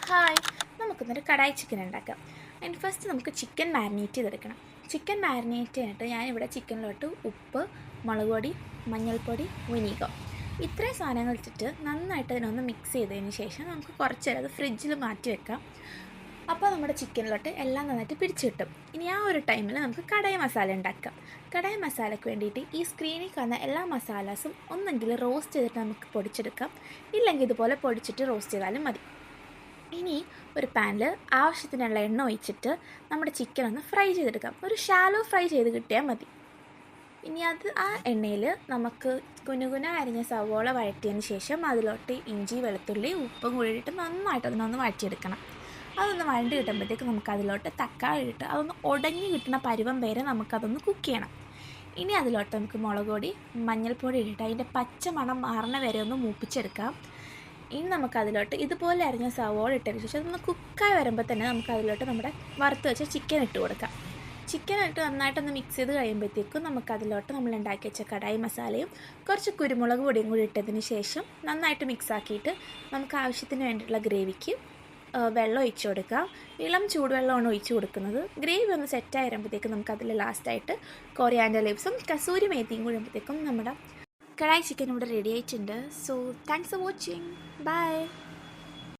Hi, നമുക്കിന്നൊരു kadai chicken ഉണ്ടാക്കാം. അതിന് ഫസ്റ്റ് നമുക്ക് ചിക്കൻ മാരിനേറ്റ് ചെയ്തെടുക്കണം. ചിക്കൻ മാരിനേറ്റ് ചെയ്യാനായിട്ട് ഞാനിവിടെ ചിക്കനിലോട്ട് ഉപ്പ്, മുളക് പൊടി, മഞ്ഞൾപ്പൊടി, വിനീഗർ ഇത്രയും സാധനങ്ങൾ ഇട്ടിട്ട് നന്നായിട്ട് അതിനൊന്ന് മിക്സ് ചെയ്തതിന് ശേഷം നമുക്ക് കുറച്ച് നേരം അത് ഫ്രിഡ്ജിൽ മാറ്റി വെക്കാം. അപ്പോൾ നമ്മുടെ ചിക്കനിലോട്ട് എല്ലാം നന്നായിട്ട് പിടിച്ച് കിട്ടും. ഇനി ആ ഒരു ടൈമിൽ നമുക്ക് കടായി മസാല ഉണ്ടാക്കാം. കടായി മസാലയ്ക്ക് വേണ്ടിയിട്ട് ഈ സ്ക്രീനിൽ കാണുന്ന എല്ലാ മസാലാസും ഒന്നെങ്കിൽ റോസ്റ്റ് ചെയ്തിട്ട് നമുക്ക് പൊടിച്ചെടുക്കാം, ഇല്ലെങ്കിൽ ഇതുപോലെ പൊടിച്ചിട്ട് റോസ്റ്റ് ചെയ്താലും മതി. ഇനി ഒരു പാനിൽ ആവശ്യത്തിനുള്ള എണ്ണ ഒഴിച്ചിട്ട് നമ്മുടെ ചിക്കൻ ഒന്ന് ഫ്രൈ ചെയ്തെടുക്കാം. ഒരു ഷാലോ ഫ്രൈ ചെയ്ത് കിട്ടിയാൽ മതി. ഇനി ആ എണ്ണയിൽ നമുക്ക് കുനുകുന അരിഞ്ഞ സവോള വഴറ്റിയതിന് ശേഷം അതിലോട്ട് ഇഞ്ചി, വെളുത്തുള്ളി, ഉപ്പും കൂടി ഇട്ട് നന്നായിട്ട് അതിനൊന്ന് വഴറ്റിയെടുക്കണം. അതൊന്ന് വഴണ്ടി കിട്ടുമ്പോഴത്തേക്ക് നമുക്ക് അതിലോട്ട് തക്കാളി ഇട്ട് അതൊന്ന് ഉടഞ്ഞ് കിട്ടുന്ന പരുവം വരെ നമുക്കതൊന്ന് കുക്ക് ചെയ്യണം. ഇനി അതിലോട്ട് നമുക്ക് മുളക് പൊടി, മഞ്ഞൾപ്പൊടി ഇട്ടിട്ട് അതിൻ്റെ പച്ച മണം മാറണ വരെ ഒന്ന് മൂപ്പിച്ചെടുക്കാം. ഇനി നമുക്കതിലോട്ട് ഇതുപോലെ അരിഞ്ഞ സവോള ഇട്ടതിന് ശേഷം അതൊന്ന് കുക്കായി വരുമ്പോൾ തന്നെ നമുക്കതിലോട്ട് നമ്മുടെ വറുത്ത് വെച്ച ചിക്കൻ ഇട്ട് കൊടുക്കാം. ചിക്കൻ ഇട്ട് നന്നായിട്ടൊന്ന് മിക്സ് ചെയ്ത് കഴിയുമ്പോഴത്തേക്കും നമുക്കതിലോട്ട് നമ്മൾ ഉണ്ടാക്കി വെച്ച കടായി മസാലയും കുറച്ച് കുരുമുളക് പൊടിയും കൂടി ഇട്ടതിന് ശേഷം നന്നായിട്ട് മിക്സ് ആക്കിയിട്ട് നമുക്ക് ആവശ്യത്തിന് വേണ്ടിയിട്ടുള്ള ഗ്രേവിക്ക് വെള്ളം ഒഴിച്ച് കൊടുക്കാം. ഇളം ചൂടുവെള്ളമാണ് ഒഴിച്ച് കൊടുക്കുന്നത്. ഗ്രേവി ഒന്ന് സെറ്റായി വരുമ്പോഴത്തേക്കും നമുക്കതിൽ ലാസ്റ്റായിട്ട് കൊറിയാൻഡർ ലീവ്സും കസൂരി മേത്തിയും കൂടി ആകുമ്പോഴത്തേക്കും നമ്മുടെ കടായി ചിക്കൻ ഇവിടെ റെഡി ആയിട്ടുണ്ട്. So thanks for watching. By.